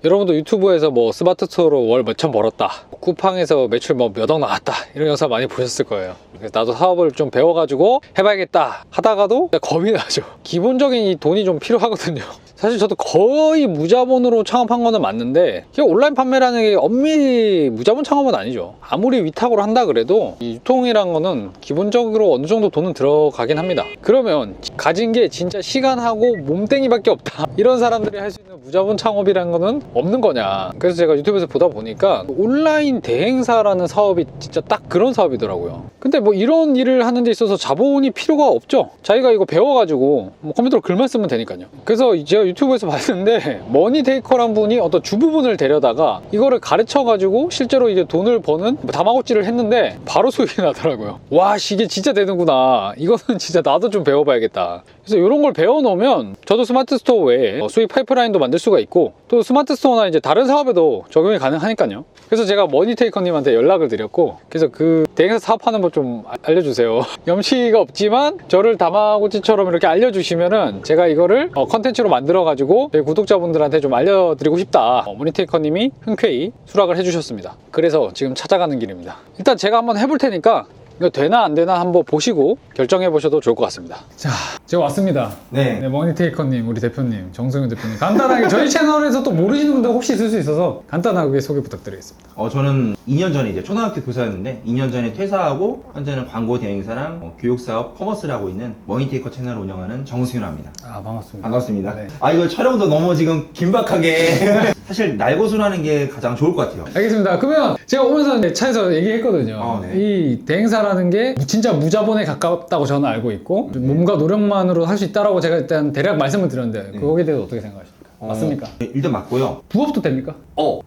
여러분도 유튜브에서 뭐 스마트 스토어로 월 몇천 벌었다, 쿠팡에서 매출 뭐 몇 억 나왔다, 이런 영상 많이 보셨을 거예요. 그래서 나도 사업을 좀 배워가지고 해봐야겠다 하다가도 겁이 나죠. 기본적인 이 돈이 좀 필요하거든요. 사실 저도 거의 무자본으로 창업한 거는 맞는데, 이게 온라인 판매라는 게 엄밀히 무자본 창업은 아니죠. 아무리 위탁으로 한다 그래도 이 유통이란 거는 기본적으로 어느 정도 돈은 들어가긴 합니다. 그러면 가진 게 진짜 시간하고 몸땡이밖에 없다, 이런 사람들이 할 수 있는 무자본 창업이라는 거는 없는 거냐. 그래서 제가 유튜브에서 보다 보니까 온라인 대행사라는 사업이 진짜 딱 그런 사업이더라고요. 근데 뭐 이런 일을 하는 데 있어서 자본이 필요가 없죠. 자기가 이거 배워가지고 뭐 컴퓨터로 글만 쓰면 되니까요. 그래서 제가 유튜브에서 봤는데, 머니테이커란 분이 어떤 주부분을 데려다가 이거를 가르쳐가지고 실제로 이게 돈을 버는 다마고찌를 했는데 바로 수익이 나더라고요. 와, 이게 진짜 되는구나. 이거는 진짜 나도 좀 배워봐야겠다. 그래서 이런 걸 배워놓으면 저도 스마트 스토어 외에 수익 파이프라인도 만들 수가 있고, 또 스마트 스토어나 이제 다른 사업에도 적용이 가능하니까요. 그래서 제가 머니테이커님한테 연락을 드렸고, 그래서 그 대행사 사업하는 법 좀 알려주세요. 염치가 없지만 저를 다마고찌처럼 이렇게 알려주시면은 제가 이거를 컨텐츠로 만들어가지고 제 구독자분들한테 좀 알려드리고 싶다. 머니테이커님이 흔쾌히 수락을 해주셨습니다. 그래서 지금 찾아가는 길입니다. 일단 제가 한번 해볼 테니까 이거 되나 안 되나 한번 보시고 결정해 보셔도 좋을 것 같습니다. 자, 제가 왔습니다. 네. 머니테이커님, 우리 대표님, 정승윤 대표님, 간단하게 저희 채널에서 또 모르시는 분들 혹시 있을 수 있어서 간단하게 소개 부탁드리겠습니다. 저는 2년 전에 이제 초등학교 교사였는데 2년 전에 퇴사하고 현재는 광고 대행사랑 교육사업 커머스를 하고 있는 머니테이커 채널을 운영하는 정승윤입니다. 아, 반갑습니다. 반갑습니다. 네. 이거 촬영도 너무 지금 긴박하게 사실 날고순하는 게 가장 좋을 것 같아요. 알겠습니다. 그러면 제가 오면서 이제 차에서 얘기했거든요. 네. 이 대행사라는 게 진짜 무자본에 가깝다고 저는 알고 있고, 몸과 노력만으로 할 수 있다라고 제가 일단 대략 말씀을 드렸는데, 거기에 대해서 어떻게 생각하십니까? 맞습니까? 일단 맞고요. 부업도 됩니까?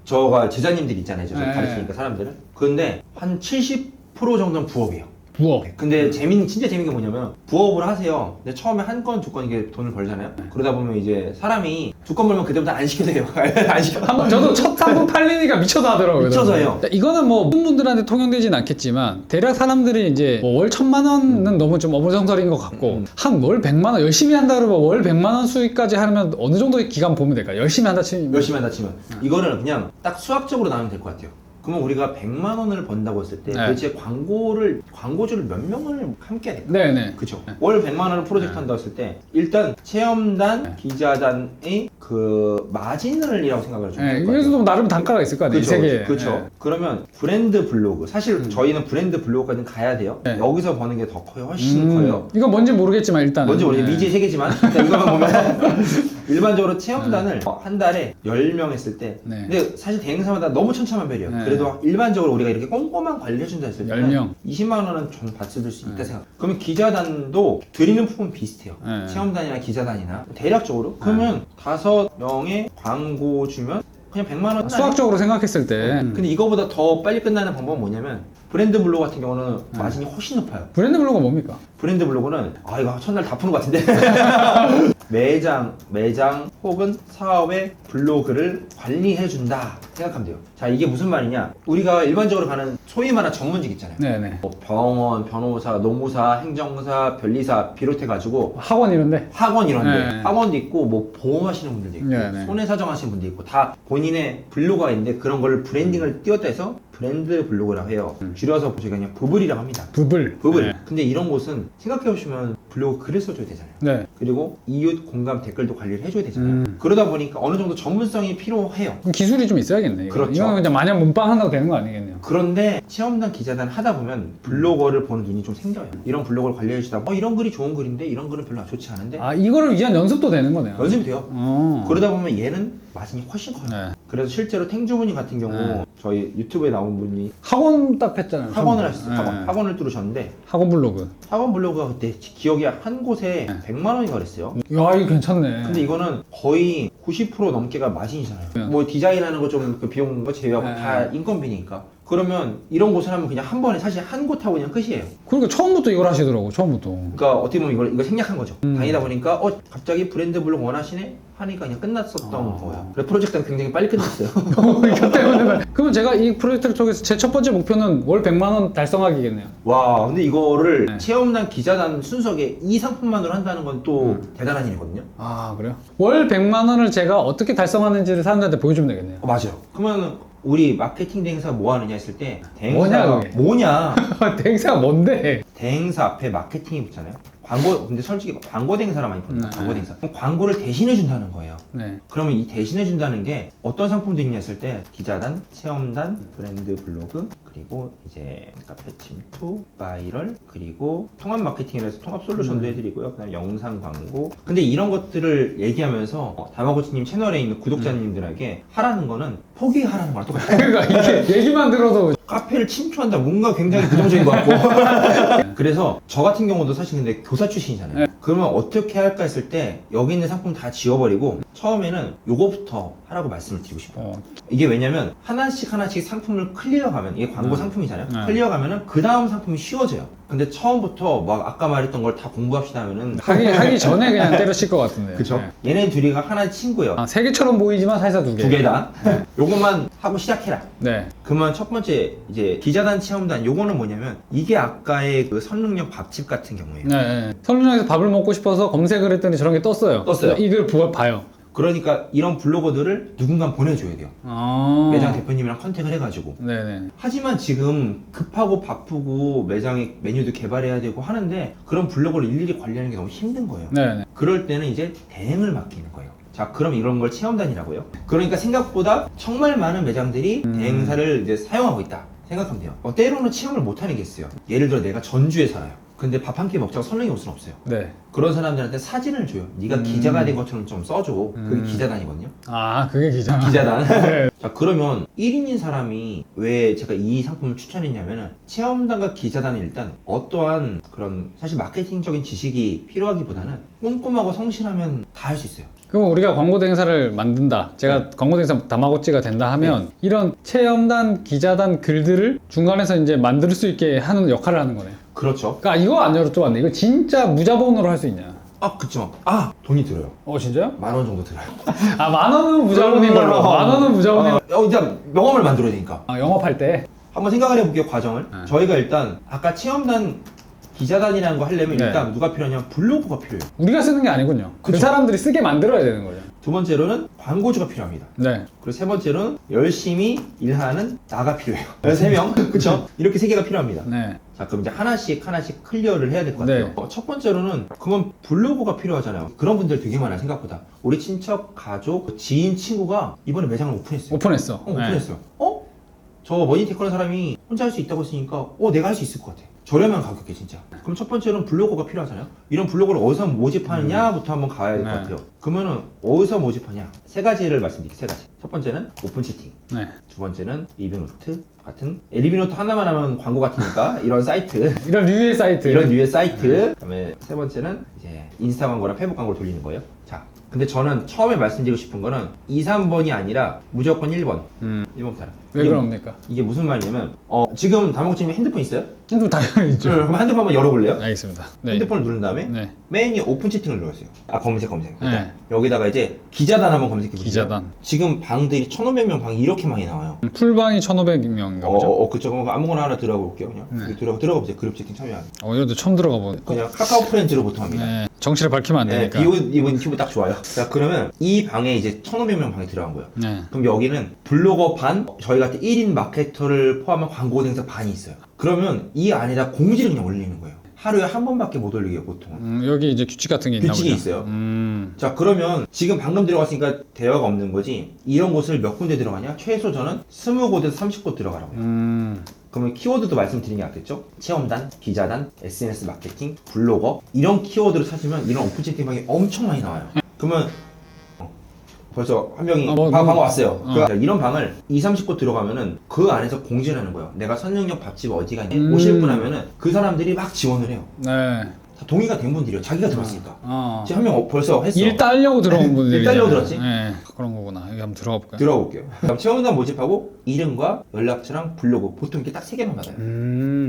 저가 제자님들 있잖아요. 저 네. 가르치니까 사람들을. 근데 한 70% 정도는 부업이에요. 부업. 근데 진짜 재밌는 게 뭐냐면, 부업을 하세요. 근데 처음에 한 건, 두 건 이게 돈을 벌잖아요. 그러다 보면 이제 사람이 두 건 벌면 그때부터 안 시켜도 안 시켜. 한번 저도 첫 상품 팔리니까 미쳐서 하더라고요. 미쳐서 해요. 이거는 뭐 모든 분들한테 통용되진 않겠지만, 대략 사람들이 이제 월 1,000만 원은 너무 좀 어물성설인 것 같고, 한 월 100만 원 열심히 한다 그러면 월 100만 원 수익까지 하면 어느 정도의 기간 보면 될까요? 열심히 한다 치면. 열심히 한다 치면. 이거를 그냥 딱 수학적으로 나누면 될 것 같아요. 그러면 우리가 100만 원을 번다고 했을 때 네. 도대체 광고주를 몇 명을 함께 해야 될까? 네네. 그쵸. 월 100만 원을 프로젝트 한다고 했을 때, 일단 체험단, 기자단의 그 마진을이라고 생각을 좀 해볼 것 같아요. 여기서도 나름 단가가 있을 거 아니에요? 이 세계에. 그렇죠. 네. 그러면 브랜드 블로그, 사실 저희는 브랜드 블로그까지는 가야 돼요. 네. 여기서 버는 게 더 커요. 훨씬 커요. 이건 뭔지 모르겠지만 일단은. 뭔지 모르겠어요. 네. 미지의 세계지만 일단 이거만 보면 일반적으로 체험단을 한 달에 10명 했을 때, 네. 근데 사실 대행사마다 너무 천차만별이에요. 네. 그래도 일반적으로 우리가 이렇게 꼼꼼한 관리를 해준다 했을 때 10명. 20만 원은 좀 받을 수 있다 생각. 그러면 기자단도 드리는 품은 비슷해요. 네. 체험단이나 기자단이나 대략적으로. 그러면 5명의 광고 주면 그냥 100만 원. 수학적으로 생각했을 때. 근데 이거보다 더 빨리 끝나는 방법은 뭐냐면, 브랜드 블로그 같은 경우는 마진이 훨씬 높아요. 브랜드 블로그가 뭡니까? 브랜드 블로그는 이거 첫날 다 푸는 것 같은데 매장 혹은 사업의 블로그를 관리해준다 생각하면 돼요. 자, 이게 무슨 말이냐, 우리가 일반적으로 가는 소위 말하는 전문직 있잖아요. 네네. 뭐 병원, 변호사, 노무사, 행정사, 변리사 비롯해가지고 학원 이런데? 학원 이런데, 네. 학원도 있고 뭐 보험하시는 분들도 있고 네. 손해사정 하시는 분도 있고, 다 본인의 블로그가 있는데 그런 걸 브랜딩을 띄웠다 해서 브랜드 블로그라고 해요. 줄여서 저희가 그냥 부블이라고 합니다. 부블. 부블. 네. 근데 이런 곳은 생각해보시면 블로그 글을 써줘야 되잖아요. 네. 그리고 이웃 공감 댓글도 관리를 해줘야 되잖아요. 그러다 보니까 어느 정도 전문성이 필요해요. 그럼 기술이 좀 있어야겠네. 이거. 그렇죠. 이거는 그냥 마냥 문빵 한다고 되는 거 아니겠네요. 그런데 체험단, 기자단 하다 보면 블로거를 보는 눈이 좀 생겨요. 이런 블로거를 관리해주다 이런 글이 좋은 글인데 이런 글은 별로 좋지 않은데 아, 이거를 위한 연습도 되는 거네요. 연습이 돼요. 어. 그러다 보면 얘는 마진이 훨씬 커요. 네. 그래서 실제로 탱주부님 같은 경우 네. 저희 유튜브에 나온 분이 학원 딱 했잖아요. 학원을 처음에. 하셨어요. 네. 학원을 뚫으셨는데, 학원 블로그. 학원 블로그가 그때 기억이 한 곳에 100만 원이 그랬어요. 야, 이거 괜찮네. 근데 이거는 거의 90% 넘게가 마진이잖아요. 네. 뭐 디자인하는 거 좀 그 비용 거 제외하고 네. 다 인건비니까. 그러면 이런 곳을 하면 그냥 한 번에 사실 한 곳 하고 그냥 끝이에요. 그러니까 처음부터 이걸 하시더라고. 처음부터. 그러니까 어떻게 보면 이거 생략한 거죠. 다니다 보니까 갑자기 브랜드 블록 원하시네 하니까 그냥 끝났었던 거예요. 그래서 프로젝트가 굉장히 빨리 끝났어요. 이것 때문에. 그러면 제가 이 프로젝트를 통해서 제 첫 번째 목표는 월 100만 원 달성하기겠네요. 와, 근데 이거를 네. 체험단, 기자단 순서에 이 상품만으로 한다는 건 또 대단한 일이거든요. 아 그래요? 월 100만 원을 제가 어떻게 달성하는지를 사람들한테 보여주면 되겠네요. 맞아요. 그러면 우리 마케팅 대행사 뭐 하느냐 했을 때 뭐냐, 대행사가 그게? 뭐냐? 대행사가 뭔데? 대행사 앞에 마케팅이 붙잖아요. 광고, 근데 솔직히 광고 대행사라 많이 부릅니다. 네. 광고 대행사. 그럼 광고를 대신해 준다는 거예요. 네. 그러면 이 대신해 준다는 게 어떤 상품들이 있냐 했을 때 기자단, 체험단, 브랜드 블로그, 그리고 이제 카페 침투, 바이럴, 그리고 통합 마케팅이라 해서 통합 솔루션도 해드리고요. 그다음 영상 광고. 근데 이런 것들을 얘기하면서 다마고치님 채널에 있는 구독자님들에게 하라는 거는 포기하라는 거랑 똑같아요. 그러니까 이게 얘기만 들어도 카페를 침투한다. 뭔가 굉장히 부정적인 것 같고. 그래서 저 같은 경우도 사실 근데 교사 출신이잖아요. 네. 그러면 어떻게 할까 했을 때 여기 있는 상품 다 지워버리고 처음에는 요거부터 하라고 말씀을 드리고 싶어요. 이게 왜냐면 하나씩 상품을 클리어가면 이게 광고 상품이잖아요. 네. 클리어가면은 그 다음 상품이 쉬워져요. 근데 처음부터 막 아까 말했던 걸 다 공부합시다 하면은 하기 전에 그냥 때려칠 것 같은데. 그쵸? 네. 얘네 둘이가 하나의 친구예요. 아, 세 개처럼 보이지만 사실상 두 개. 두 개다. 요것만 하고 시작해라. 네. 그러면 첫 번째 이제 기자단 체험단 요거는 뭐냐면 이게 아까의 그 선릉역 밥집 같은 경우에요. 네. 네. 선릉역에서 밥을 먹고 싶어서 검색을 했더니 저런 게 떴어요. 떴어요. 이걸 봐요. 그러니까 이런 블로거들을 누군가 보내줘야 돼요. 아. 매장 대표님이랑 컨택을 해가지고. 네네. 하지만 지금 급하고 바쁘고 매장에 메뉴도 개발해야 되고 하는데 그런 블로거를 일일이 관리하는 게 너무 힘든 거예요. 네네. 그럴 때는 이제 대행을 맡기는 거예요. 자, 그럼 이런 걸 체험단이라고요. 그러니까 생각보다 정말 많은 매장들이 대행사를 이제 사용하고 있다 생각하면 돼요. 때로는 체험을 못하는 게 있어요. 예를 들어 내가 전주에 살아요. 근데 밥 한 끼 먹자고 선릉에 올 수는 없어요. 네. 그런 사람들한테 사진을 줘요. 네가 기자가 된 것처럼 좀 써줘. 그게 기자단이거든요. 아, 그게 기자. 기자단. 네. 자, 그러면 1인인 사람이 왜 제가 이 상품을 추천했냐면은 체험단과 기자단은 일단 어떠한 그런 사실 마케팅적인 지식이 필요하기보다는 꼼꼼하고 성실하면 다 할 수 있어요. 그럼 우리가 광고 대행사를 만든다. 제가 광고 대행사 다마고찌가 된다 하면 이런 체험단, 기자단 글들을 중간에서 이제 만들 수 있게 하는 역할을 하는 거네요. 그렇죠. 그러니까 이거 안 여쭤봤네. 이거 진짜 무자본으로 할 수 있냐? 아, 그쵸. 아, 돈이 들어요. 진짜요? 10,000원 정도 들어요. 아, 10,000원은 무자본인 걸로. 10,000원은 무자본인 걸로. 일단 명함을 만들어야 되니까. 영업할 때. 한번 생각을 해볼게요, 과정을. 저희가 일단 아까 체험단, 기자단이라는 거 하려면 네. 일단 누가 필요하냐면 블로그가 필요해요. 우리가 쓰는 게 아니군요. 그 그쵸. 사람들이 쓰게 만들어야 되는 거죠. 두 번째로는 광고주가 필요합니다. 네. 그리고 세 번째로는 열심히 일하는 나가 필요해요. 3명. 그쵸? 이렇게 세 개가 필요합니다. 네. 자, 그럼 이제 하나씩 클리어를 해야 될 것 같아요. 네. 첫 번째로는 그러면 블로그가 필요하잖아요. 그런 분들 되게 많아요, 생각보다. 우리 친척, 가족, 지인, 친구가 이번에 매장을 오픈했어요. 오픈했어. 오픈했어요. 저 머니테크 하는 사람이 혼자 할 수 있다고 했으니까 내가 할 수 있을 것 같아. 저렴한 가격에 진짜. 그럼 첫 번째는 블로거가 필요하잖아요. 이런 블로거를 어디서 모집하느냐부터 한번 가야 될 것 네. 같아요. 그러면은 어디서 모집하냐? 세 가지를 말씀드릴게요. 세 가지. 첫 번째는 오픈 채팅. 네. 두 번째는 리뷰노트 같은 리뷰노트 하나만 하면 광고 같으니까 이런 사이트. 이런 류의 사이트. 이런 류의 사이트. 그다음에 세 번째는 이제 인스타 광고랑 페이북 광고를 돌리는 거예요. 자, 근데 저는 처음에 말씀드리고 싶은 거는 2, 3번이 아니라 무조건 1번. 1번부터 하라. 왜 그럽니까? 이게 무슨 말이냐면 지금 다목님이 핸드폰 있어요? 좀 당연히 있죠. 그럼 핸드폰 한번 열어볼래요? 알겠습니다. 네. 핸드폰을 누른 다음에 네. 맨 위에 오픈 채팅을 눌러주세요. 검색. 네. 여기다가 이제 기자단 한번 검색해보세요. 기자단. 지금 방들이 1,500명 방이 이렇게 많이 나와요. 풀방이 1,500명인가 보죠. 그쵸. 그럼 아무거나 하나 들어가 볼게요. 그냥 네. 들어가 보세요. 그룹 채팅 참여하는. 이것도 처음 들어가 보네. 그냥 카카오 프렌즈로 보통 합니다. 네. 정치를 밝히면 안 네, 되니까. 이분 튜브 딱 좋아요. 자, 그러면 이 방에 이제 1,500명 방이 들어간 거예요. 네. 그럼 여기는 블로거 반, 저희 같은 1인 마케터를 포함한 광고 대행사 반이 있어요. 그러면 이 안에다 공지를 그냥 올리는 거예요. 하루에 한 번밖에 못 올리게요, 보통은. 여기 이제 규칙 같은 게 있나 보죠. 규칙이 있어요. 자, 그러면 지금 방금 들어갔으니까 대화가 없는 거지. 이런 곳을 몇 군데 들어가냐? 최소 저는 20곳에서 30곳 들어가라고요. 그러면 키워드도 말씀드린 게 낫겠죠? 체험단, 기자단, SNS 마케팅, 블로거 이런 키워드를 찾으면 이런 오픈 채팅방이 엄청 많이 나와요. 그러면 벌써 한 명이 방 왔어요. 자, 이런 방을 2, 30곳 들어가면은 그 안에서 공지를 하는 거예요. 내가 선릉역 밥집 어디가 있냐 오실 분 하면은 그 사람들이 막 지원을 해요. 네. 다 동의가 된 분들이요. 자기가 들었으니까. 어. 지금 한 명 벌써 했어. 일 따려고 들어온 분들이. 일 따려고 들었지? 네. 그런 거구나. 여기 한번 들어가 볼까요? 들어볼게요. 그럼 체험단 모집하고 이름과 연락처랑 블로그 보통 이렇게 딱 3개만 받아요.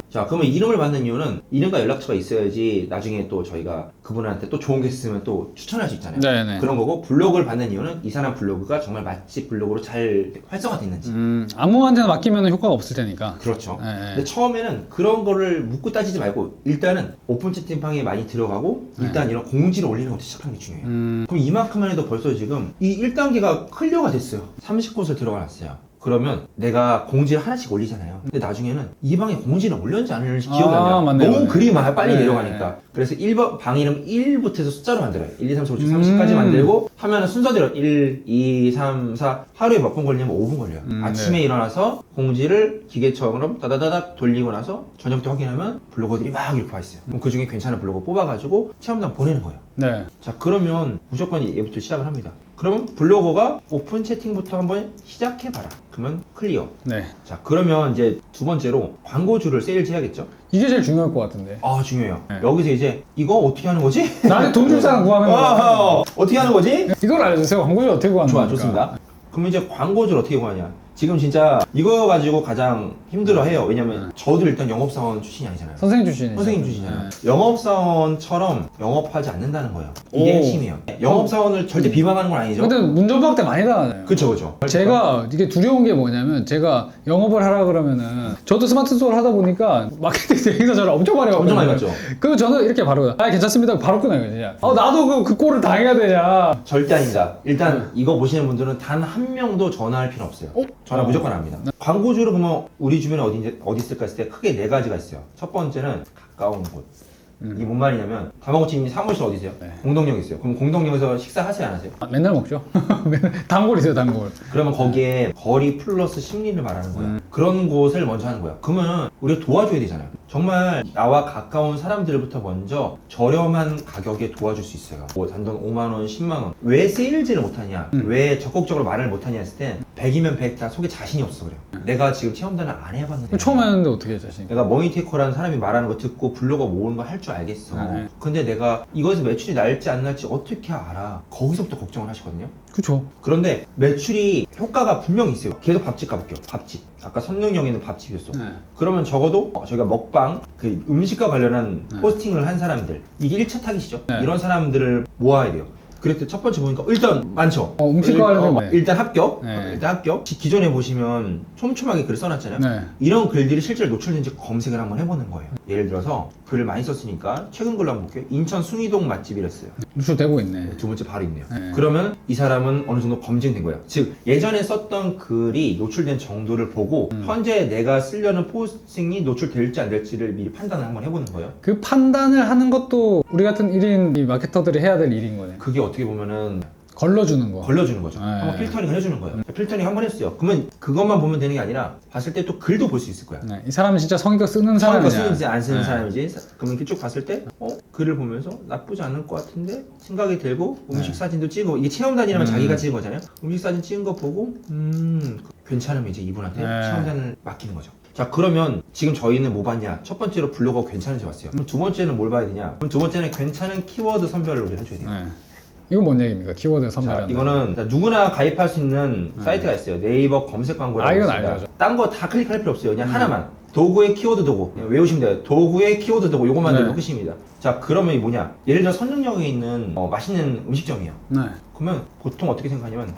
자, 그러면 이름을 받는 이유는 이름과 연락처가 있어야지 나중에 또 저희가 그분한테 또 좋은 게 있으면 또 추천할 수 있잖아요. 네네. 그런 거고, 블로그를 받는 이유는 이 사람 블로그가 정말 맛집 블로그로 잘 활성화됐는지. 아무한테나 맡기면 효과가 없을 테니까. 그렇죠. 네. 근데 처음에는 그런 거를 묻고 따지지 말고 일단은 오픈 채팅방에 많이 들어가고 일단 이런 공지를 올리는 것부터 시작하는 게 중요해요. 그럼 이만큼만 해도 벌써 지금 이 1단계가 클리어가 됐어요. 30곳을 들어가 놨어요. 그러면 내가 공지를 하나씩 올리잖아요. 근데 나중에는 이 방에 공지를 올렸는지 안 올렸는지 기억이 안 나요. 맞네요, 너무 맞네요. 글이 많아 빨리 네. 내려가니까. 그래서 1번 방 이름 1부터 해서 숫자로 만들어요. 1, 2, 3, 4, 5, 6, 30까지 만들고 하면은 순서대로 1, 2, 3, 4 하루에 몇 분 걸리냐면 5분 걸려요. 아침에 일어나서 공지를 기계처럼 다다다닥 돌리고 나서 저녁 때 확인하면 블로거들이 막 이렇게 와 있어요. 그럼 그 중에 괜찮은 블로거 뽑아가지고 체험단 보내는 거예요. 네. 자, 그러면 무조건 얘부터 시작을 합니다. 그러면 블로거가 오픈 채팅부터 한번 시작해봐라. 그러면 클리어. 네. 자, 그러면 이제 두 번째로 광고주를 세일즈 해야겠죠? 이게 제일 중요할 것 같은데. 아, 중요해요. 네. 여기서 이제 이거 어떻게 하는 거지? 나한테 돈 줄 사람 구하는 거. 어떻게 하는 거지? 이걸 알려주세요. 광고를 어떻게 구하는 좋아, 겁니까? 좋습니다. 그럼 이제 광고주를 어떻게 구하냐? 지금 진짜 이거 가지고 가장 힘들어해요. 왜냐면 저도 일단 영업사원 출신이 아니잖아요. 선생님 출신이죠. 선생님 출신이잖아요. 네. 영업사원처럼 영업하지 않는다는 거예요. 이게 오. 핵심이에요. 영업사원을 절대 비방하는 건 아니죠. 근데 문전박대 많이 당하잖아요. 그쵸, 그쵸. 제가 이게 두려운 게 뭐냐면 제가 영업을 하라 그러면은 저도 스마트 스토어를 하다 보니까 마케팅 대행사 전화 엄청 많이 엄청 많이 왔거든요. 왔죠. 그리고 저는 이렇게 바로 괜찮습니다. 바로 끊어요 그냥. 나도 그 꼴을 당해야 되냐. 절대 아닙니다. 일단 이거 보시는 분들은 단 한 명도 전화할 필요 없어요. 전화 무조건 합니다. 광고주로 보면 우리 주변에 어디 있을까 했을 때 크게 네 가지가 있어요. 첫 번째는 가까운 곳. 이게 뭔 말이냐면 다마고치님 사무실 어디세요? 네. 공동역 있어요. 그럼 공동역에서 식사하세요, 안 하세요? 맨날 먹죠. 맨날 단골 있어요 단골. 그러면 거기에 거리 플러스 심리를 말하는 거야. 그런 곳을 먼저 하는 거야. 그러면 우리가 도와줘야 되잖아요. 정말 나와 가까운 사람들부터 먼저 저렴한 가격에 도와줄 수 있어요. 뭐 단돈 5만원, 10만원. 왜 세일즈를 못하냐? 왜 적극적으로 말을 못하냐 했을 때 100이면 100 다 속에 자신이 없어 그래요. 내가 지금 체험단을 안 해봤는데 처음 했는데 어떻게 자신? 내가 머니테커라는 사람이 말하는 거 듣고 블로거 모으는 거 할 줄 알겠어. 네. 근데 내가 이거에서 매출이 날지 안 날지 어떻게 알아? 거기서부터 걱정을 하시거든요. 그쵸. 그런데 매출이 효과가 분명히 있어요. 계속 밥집 가볼게요. 밥집. 아까 선릉역에 있는 밥집이었어. 네. 그러면 적어도 저희가 먹방, 그 음식과 관련한 포스팅을 한 사람들, 이게 1차 타깃이죠. 네. 이런 사람들을 모아야 돼요. 그랬더니 첫 번째 보니까 일단 많죠. 음식과 관련된 네. 일단 합격. 네. 일단 합격. 기존에 보시면 촘촘하게 글을 써놨잖아요. 네. 이런 글들이 실제로 노출된지 검색을 한번 해보는 거예요. 예를 들어서 글을 많이 썼으니까 최근 글로 한번 볼게요. 인천 숭이동 맛집이랬어요. 노출되고 있네. 두 번째 바로 있네요. 네. 그러면 이 사람은 어느 정도 검증된 거예요. 즉 예전에 썼던 글이 노출된 정도를 보고 현재 내가 쓰려는 포스팅이 노출될지 안 될지를 미리 판단을 한번 해보는 거예요. 그 판단을 하는 것도 우리 같은 1인 마케터들이 해야 될 일인 거네. 그게 어떻게 보면은 걸러주는 거. 걸러주는 거죠. 네. 한번 필터링을 해주는 거예요. 필터링 한번 했어요. 그러면 그것만 보면 되는 게 아니라 봤을 때 또 글도 볼 수 있을 거야. 네. 이 사람은 진짜 성의껏 쓰는 처음에 사람이냐. 쓰는지 안 쓰는 네. 사람인지 그러면 이렇게 쭉 봤을 때 글을 보면서 나쁘지 않을 것 같은데 생각이 들고 음식 네. 사진도 찍고 이게 체험단이라면 자기가 찍은 거잖아요. 음식 사진 찍은 거 보고 괜찮으면 이제 이분한테 네. 체험단을 맡기는 거죠. 자, 그러면 지금 저희는 뭐 봤냐? 첫 번째로 블로거 괜찮은지 봤어요. 그럼 두 번째는 뭘 봐야 되냐? 그럼 두 번째는 괜찮은 키워드 선별을 우리가 해줘야 돼요. 네. 이건 뭔 얘기입니까? 키워드 자, 선별한다. 이거는 누구나 가입할 수 있는 사이트가 있어요. 네이버 검색 광고라고 이건 있습니다. 알죠. 딴 거 다 클릭할 필요 없어요. 그냥 하나만. 도구의 키워드 도구. 그냥 외우시면 돼요. 도구의 키워드 도구. 요것만 네. 들면 끝입니다. 자, 그러면 이 뭐냐? 예를 들어 선릉역에 있는 맛있는 음식점이에요. 네. 그러면 보통 어떻게 생각하냐면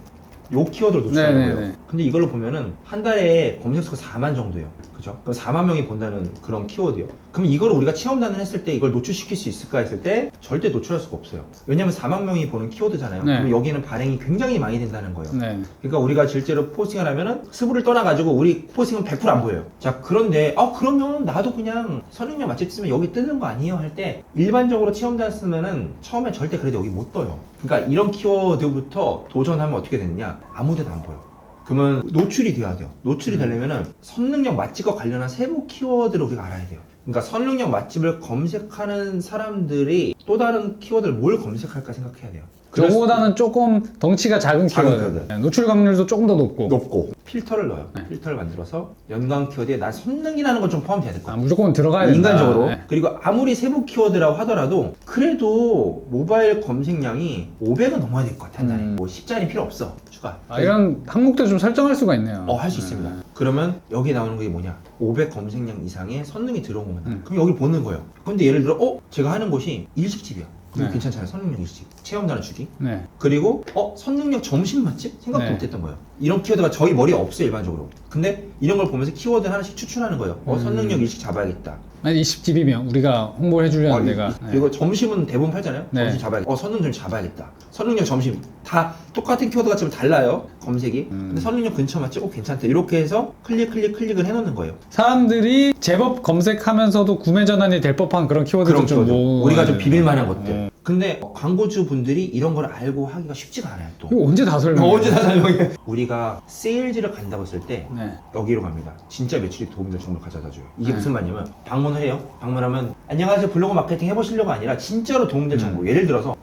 요 키워드를 노출하는 네, 네, 거예요. 네. 근데 이걸로 보면은 한 달에 검색수가 4만 정도예요. 그죠? 그럼 4만 명이 본다는 그런 키워드요. 그럼 이걸 우리가 체험단을 했을 때 이걸 노출시킬 수 있을까 했을 때 절대 노출할 수가 없어요. 왜냐면 4만 명이 보는 키워드잖아요. 네. 그럼 여기는 발행이 굉장히 많이 된다는 거예요. 네. 그러니까 우리가 실제로 포스팅을 하면은 스브를 떠나가지고 우리 포스팅은 100% 안 보여요. 자, 그런데 그러면 나도 그냥 선릉역 맛집 쓰면 여기 뜨는 거 아니에요? 할 때 일반적으로 체험단 쓰면은 처음에 절대 그래도 여기 못 떠요. 그러니까 이런 키워드부터 도전하면 어떻게 되느냐? 아무 데도 안 보여. 그러면 노출이 돼야 돼요. 노출이 되려면은 선릉역 맛집과 관련한 세부 키워드를 우리가 알아야 돼요. 그러니까 선릉역 맛집을 검색하는 사람들이 또 다른 키워드를 뭘 검색할까 생각해야 돼요. 저보다는 조금 덩치가 작은 작은 키워드. 키워드. 네, 노출 확률도 조금 더 높고. 높고 필터를 넣어요. 네. 필터를 만들어서 연관 키워드에 난 선능이라는 건 좀 포함돼야 될 것 같아요. 무조건 들어가야 된다. 인간적으로. 네. 그리고 아무리 세부 키워드라고 하더라도 그래도 모바일 검색량이 500은 넘어야 될 것 같아. 한 달에. 뭐 10짜리 필요 없어. 추가. 이런 항목도 좀 설정할 수가 있네요. 할 수 있습니다. 그러면 여기 나오는 게 뭐냐? 500 검색량 이상의 선능이 들어오면 그럼 여기 보는 거예요. 근데 예를 들어 제가 하는 곳이 일식집이야. 그럼 네. 괜찮잖아요. 선능력 일식. 체험단을 주기. 네. 그리고 선능력 점심 맛집? 생각도 네. 못했던 거예요. 이런 키워드가 저희 머리에 없어요, 일반적으로. 근데 이런 걸 보면서 키워드 하나씩 추천하는 거예요. 선능력 일식 잡아야겠다. 아니 20집이면 우리가 홍보를 해주려는 데가 그리고 점심은 대부분 팔잖아요. 네. 점심 잡아야겠다. 선능력 좀 잡아야겠다. 선능력 점심 다 똑같은 키워드가 좀 달라요. 검색이. 근데 선능력 근처 맛집 괜찮다. 이렇게 해서 클릭을 해놓는 거예요. 사람들이 제법 검색하면서도 구매 전환이 될 법한 그런 키워드를 좀 키워드. 모아야 우리가 좀 되는 비빌만한 거예요. 것들. 근데 광고주 분들이 이런 걸 알고 하기가 쉽지가 않아요. 또. 이거 언제 다 설명해? 언제 다 설명해? 우리가 세일즈를 간다고 했을 때 네. 여기로 갑니다. 진짜 매출이 도움이 될 정보를 가져다 줘요. 이게 무슨 말이냐면 방문을 해요. 방문하면 안녕하세요 블로그 마케팅 해보시려고 아니라 진짜로 도움이 될 정보. 예를 들어서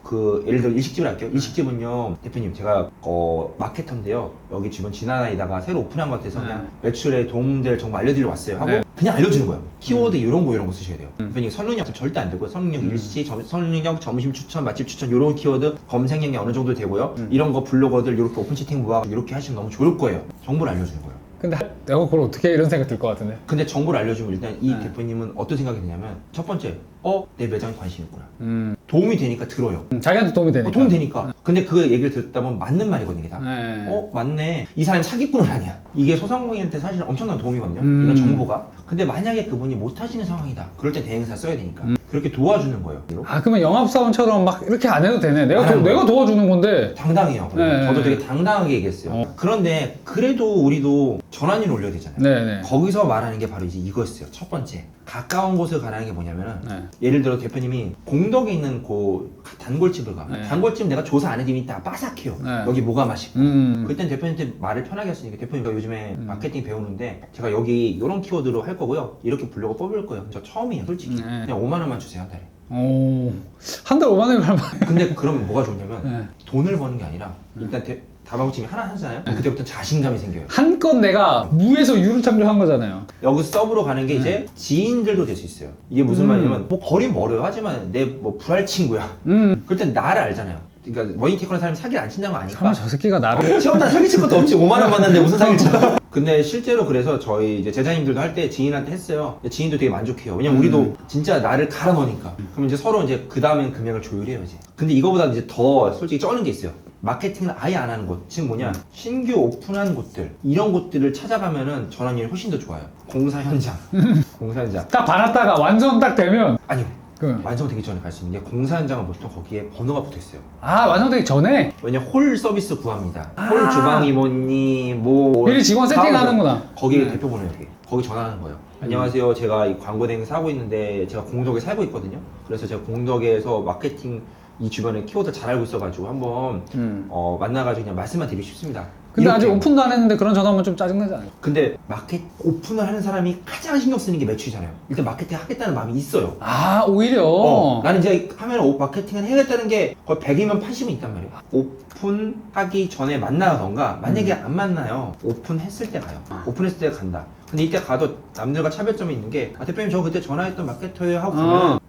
예를 들어 일식집을 할게요. 일식집은요 대표님 제가 마케터인데요. 여기 지금 지나다니다가 새로 오픈한 것 같아서 그냥 매출에 도움될 정보 알려드리러 왔어요. 하고 네. 그냥 알려주는 거예요. 키워드 이런 거 쓰셔야 돼요. 대표님 선능력 절대 안 되고요. 선능력 일시, 선능력 점심 추천, 맛집 추천 이런 키워드 검색량이 어느 정도 되고요. 이런 거 블로거들 이렇게 오픈 채팅 모아 이렇게 하시면 너무 좋을 거예요. 정보를 알려주는 거예요. 근데 내가 그걸 어떻게 이런 생각 들 것 같은데? 근데 정보를 알려주면 일단 이 대표님은 어떤 생각이 드냐면 첫 번째, 내 매장에 관심 있구나. 도움이 되니까 들어요. 자기한테 도움이 되니까. 도움이 되니까. 근데 그 얘기를 듣다 보면 맞는 말이거든요, 이게 다. 네. 맞네. 이 사람이 사기꾼은 아니야. 이게 소상공인한테 사실 엄청난 도움이거든요. 이런 정보가. 근데 만약에 그분이 못 하시는 상황이다. 그럴 때 대행사 써야 되니까. 그렇게 도와주는 거예요. 그러면 영업사원처럼 막 이렇게 안 해도 되네. 내가 도와주는 건데. 당당해요. 네. 저도 되게 당당하게 얘기했어요. 그런데 그래도 우리도 전환율을 올려야 되잖아요. 네네. 거기서 말하는 게 바로 이제 이거였어요. 첫 번째. 가까운 곳을 가라는 게 뭐냐면은 예를 들어 대표님이 공덕에 있는 단골집을 가. 네. 단골집 내가 조사 안 해드리면 다 빠삭해요. 네. 여기 뭐가 맛있고. 그땐 그땐 대표님한테 말을 편하게 했으니까 대표님 저 요즘에 마케팅 배우는데 제가 여기 이런 키워드로 할 거고요. 이렇게 블로그 뽑을 거예요. 저 처음이에요, 솔직히. 그냥 5만 원만 주세요, 한 달에. 한 달 5만 원이 얼마? 근데 그러면 뭐가 좋냐면 네. 돈을 버는 게 아니라 일단 다방집이 하나 하잖아요. 그때부터 자신감이 생겨요. 한껏 내가 무에서 유를 창조한 거잖아요. 여기서 서브로 가는 게 이제 지인들도 될 수 있어요. 이게 무슨 말이냐면 뭐 거리 멀어요. 하지만 내 뭐 불알 친구야. 그럴 땐 나를 알잖아요. 그러니까 머니테크는 사람이 사기를 안 친다는 거 아니까. 설마 저 새끼가 나를 시험단 사기칠 것도 없지. 5만 원 받는데 무슨 사기를 쳐. 근데 실제로 그래서 저희 이제 제자님들도 할 때 지인한테 했어요. 지인도 되게 만족해요. 왜냐면 우리도 진짜 나를 갈아 넣으니까. 그럼 이제 서로 이제 그 다음엔 금액을 조율해요, 이제. 근데 이거보다 이제 더 솔직히 쩌는 게 있어요. 마케팅을 아예 안 하는 곳, 즉 뭐냐, 신규 오픈한 곳들, 이런 곳들을 찾아가면은 전환율이 훨씬 더 좋아요. 공사 현장. 딱 받았다가 완성 딱 되면 아니요. 완성되기 전에 갈 수 있는 게 공사 현장은 보통 거기에 번호가 붙어 있어요. 완성되기 전에 왜냐 홀 서비스 구합니다. 홀 주방 이모님 미리 직원 세팅하는구나. 거기에 대표 번호 이렇게 거기 전화하는 거예요. 안녕하세요. 제가 이 광고 대행사 하고 있는데 제가 공덕에 살고 있거든요. 그래서 제가 공덕에서 마케팅 이 주변에 키워드 잘 알고 있어가지고 한번 만나가지고 그냥 말씀만 드리고 싶습니다. 근데 이렇게. 아직 오픈도 안 했는데 그런 전화 오면 좀 짜증나지 않아요? 근데 오픈을 하는 사람이 가장 신경 쓰는 게 매출이잖아요. 일단 마케팅 하겠다는 마음이 있어요. 오히려 나는 이제 하면 마케팅을 해야겠다는 게 거의 100이면 80은 있단 말이에요. 오픈하기 전에 만나던가 만약에 안 만나요. 오픈했을 때 가요. 오픈했을 때 간다. 근데 이때 가도 남들과 차별점이 있는 게 대표님 저 그때 전화했던 마케터예요 하고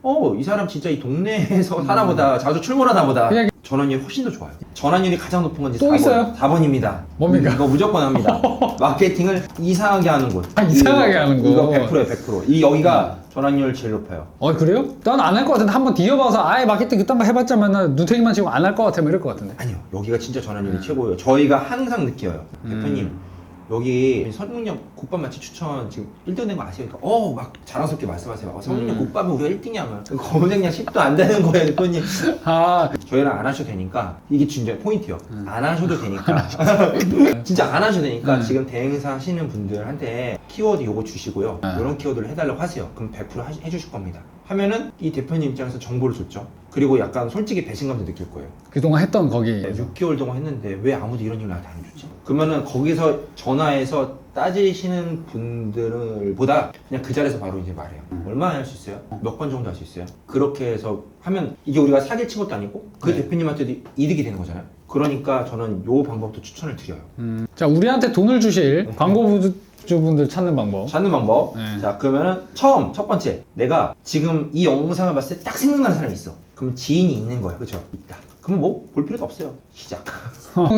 보면 이 사람 진짜 이 동네에서 사나보다 자주 출몰하나 보다. 그냥 전환율이 훨씬 더 좋아요. 전환율이 가장 높은 건지 또 4번. 있어요? 4번입니다. 뭡니까? 이거 무조건 합니다. 마케팅을 이상하게 하는 곳. 이상하게 하는 곳. 이거 100%예요, 100%. 여기가 전환율 제일 높아요. 그래요? 난 안 할 것 같은데 한번 뒤져봐서 아예 마케팅 그딴 거 해봤자 맨날 눈탱이만 치고 안 할 것 같으면 이럴 것 같은데. 아니요, 여기가 진짜 전환율이 최고예요. 저희가 항상 느껴요. 대표님, 여기 선능력 국밥 맛집 추천 지금 1등 된 거 아세요? 그러니까 막 자랑스럽게 말씀하세요. 선능력 국밥은 우리가 1등이야. 검색량 10도 안 되는 거예요, 대표님. 저희랑 안 하셔도 되니까 이게 진짜 포인트요. 안 하셔도 되니까 진짜 안 하셔도 되니까 지금 대행사 하시는 분들한테 키워드 요거 주시고요. 이런 키워드를 해달라고 하세요. 그럼 100% 해주실 겁니다. 하면은 이 대표님 입장에서 정보를 줬죠. 그리고 약간 솔직히 배신감도 느낄 거예요. 그동안 했던 거기 6개월 동안 했는데 왜 아무도 이런 일 나한테 안 줬지? 그러면은 거기서 전화해서 따지시는 분들보다 그냥 그 자리에서 바로 이제 말해요. 얼마나 할 수 있어요? 몇 건 정도 할 수 있어요? 그렇게 해서 하면 이게 우리가 사기를 친 것도 아니고 그 네. 대표님한테도 이득이 되는 거잖아요. 그러니까 저는 요 방법도 추천을 드려요. 자, 우리한테 돈을 주실 광고주분들 찾는 방법. 찾는 방법. 네. 자, 그러면은 첫 번째, 내가 지금 이 영상을 봤을 때 딱 생각나는 사람이 있어. 그럼 지인이 있는 거야, 그렇죠? 있다. 그럼 뭐 볼 필요도 없어요. 시작.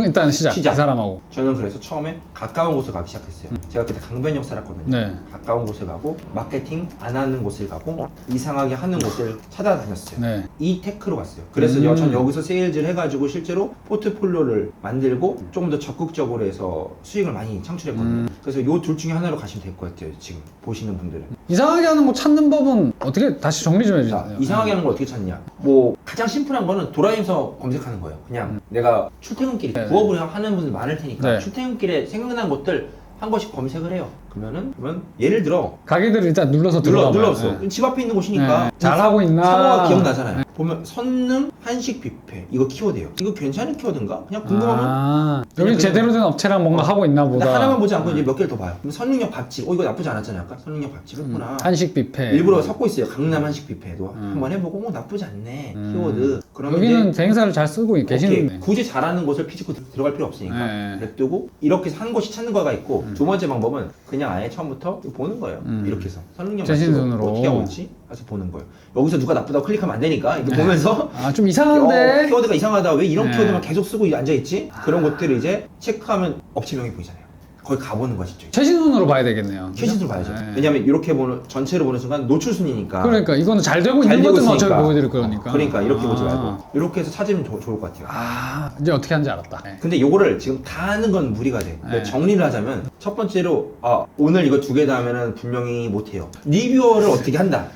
일단 시작. 시작. 그 사람하고. 저는 그래서 처음에 가까운 곳을 가기 시작했어요. 제가 그때 강변역 살았거든요. 네. 가까운 곳을 가고 마케팅 안 하는 곳을 가고 이상하게 하는 곳을 찾아다녔어요. 네. 이 테크로 갔어요. 그래서 전 여기서 세일즈를 해가지고 실제로 포트폴리오를 만들고 조금 더 적극적으로 해서 수익을 많이 창출했거든요. 그래서 요 둘 중에 하나로 가시면 될 것 같아요. 지금 보시는 분들은. 이상하게 하는 거 찾는 법은 어떻게 다시 정리 좀 자, 해주세요. 이상하게 하는 걸 어떻게 찾냐? 뭐 가장 심플한 거는 돌아다니면서 검색하는 거예요. 그냥 내가 출퇴근길에 네. 부업을 하는 분들 많을 테니까 네. 출퇴근길에 생각난 것들 한 번씩 검색을 해요. 그러면 예를 들어 가게들을 일단 눌러서 들어가. 눌렀어. 집 앞에 있는 곳이니까 네. 잘하고 있나? 상호가 기억나잖아요. 보면 선능 한식 뷔페 이거 키워드예요. 이거 괜찮은 키워드인가? 그냥 궁금하면 여기 그냥 제대로 된 업체랑 뭔가 하고 있나 근데 보다. 하나만 보지 않고 이제 몇 개를 더 봐요. 그럼 선능역 밥집. 이거 나쁘지 않았잖아요. 아까 선능역 밥집 했구나. 한식 뷔페. 일부러 섞고 있어요. 강남 한식 뷔페도 한번 해보고 나쁘지 않네. 키워드. 그러면 여기는 이제 대행사를 잘 쓰고 계시는데. 오케이. 굳이 잘하는 곳을 피집고 들어갈 필요 없으니까 네. 냅두고 이렇게 해서 한 곳이 찾는 거가 있고 두 번째 방법은 그냥 아예 처음부터 보는 거예요. 이렇게 해서 선릉역 제신순으로. 어떻게 하고 있지? 해서 보는 거예요. 여기서 누가 나쁘다고 클릭하면 안 되니까 이렇게 보면서 좀 이상한데. 키워드가 이상하다. 왜 이런 네. 키워드만 계속 쓰고 앉아있지? 그런 것들을 이제 체크하면 업체명이 보이잖아요. 거기 가보는 것이죠. 최신순으로 봐야 되겠네요. 최신으로 봐야죠. 네. 왜냐면 이렇게 전체로 보는 순간 노출순이니까. 그러니까 이거는 잘 되고 잘 있는 되고 것들만 어차피 있으니까. 보여드릴 거니까. 그러니까 이렇게 보지 아. 말고 이렇게 해서 찾으면 좋을 것 같아요. 이제 어떻게 하는지 알았다. 네. 근데 요거를 지금 다 하는 건 무리가 돼. 근데 네. 정리를 하자면 첫 번째로 오늘 이거 두 개 다 하면은 분명히 못해요. 리뷰어를 어떻게 한다.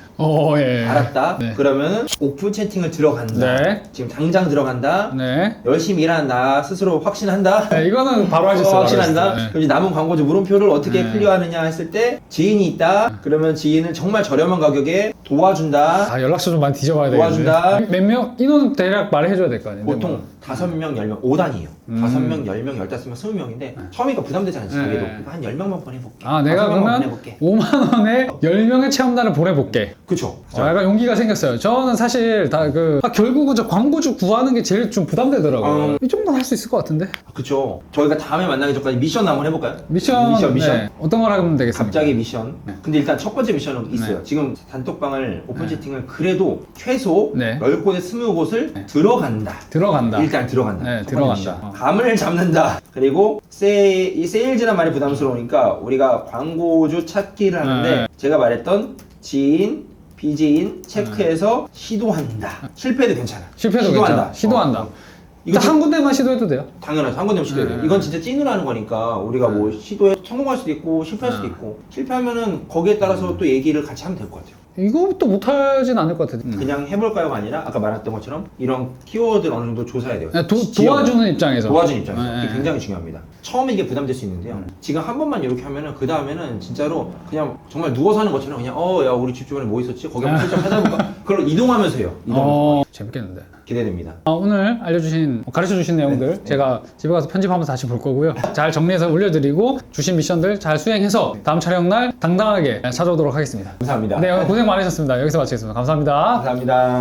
예. 알았다. 네. 그러면 오픈 채팅을 들어간다. 네. 지금 당장 들어간다. 네. 열심히 일하는 나 스스로 확신한다. 네, 이거는 바로 하셨어요. 바로 확신한다. 하셨어요. 그럼 이제 남은 광고주 물음표를 어떻게 네. 클리어하느냐 했을 때 지인이 있다. 그러면 지인을 정말 저렴한 가격에 도와준다. 연락처 좀 많이 뒤져봐야 되겠는데. 도와준다. 몇 명? 인원 대략 말해줘야 될 거 아니에요? 보통 5명, 10명, 5단이에요. 5명, 10명, 15명, 20명인데 처음이니까 부담되잖아요. 자기도. 네. 한 10명만 보내볼게. 내가 5명만 그러면 보내볼게. 5만 원에 10명의 체험단을 보내볼게. 그쵸. 약간 용기가 생겼어요. 저는 사실 결국은 저 광고주 구하는 게 제일 좀 부담되더라고요. 이 정도는 할 수 있을 것 같은데. 그쵸. 저희가 다음에 만나기 전까지 미션 한번 해볼까요? 미션. 미션. 네. 어떤 걸 하면 되겠습니까? 갑자기 미션. 근데 일단 첫 번째 미션은 있어요. 네. 지금 단톡방을 오픈 채팅을 그래도 최소 네. 10곳에 20곳을 들어간다. 들어간다. 일단 들어간다. 네, 첫 번째 들어간다. 미션. 감을 잡는다. 그리고 이 세일즈란 말이 부담스러우니까 우리가 광고주 찾기를 하는데 네. 제가 말했던 지인, 비지인 체크해서 시도한다. 실패해도 괜찮아. 실패도 괜찮아. 시도한다. 이거 한 군데만 시도해도 돼요? 당연하죠. 한 군데 시도해야 돼. 이건 진짜 찐으로 하는 거니까 우리가 뭐 시도해 성공할 수도 있고 실패할 수도 있고 실패하면은 거기에 따라서 또 얘기를 같이 하면 될 것 같아요. 이것도 못하진 않을 것 같아요. 그냥 해볼까요가 아니라 아까 말했던 것처럼 이런 키워드를 어느 정도 조사해야 돼요. 도와주는 입장에서. 도와주는 입장에서. 네. 그게 굉장히 중요합니다. 처음에 이게 부담될 수 있는데요. 지금 한 번만 이렇게 하면은 그 다음에는 진짜로 그냥 정말 누워서 하는 것처럼 그냥 야 우리 집 주변에 뭐 있었지? 거기 한번 살짝 찾아볼까? 그걸 이동하면서 해요. 재밌겠는데. 기대됩니다. 오늘 가르쳐주신 내용들 제가 집에 가서 편집하면서 다시 볼 거고요. 잘 정리해서 올려드리고 주신 미션들 잘 수행해서 다음 촬영날 당당하게 찾아오도록 하겠습니다. 감사합니다. 네, 오늘 고생 많으셨습니다. 여기서 마치겠습니다. 감사합니다. 감사합니다.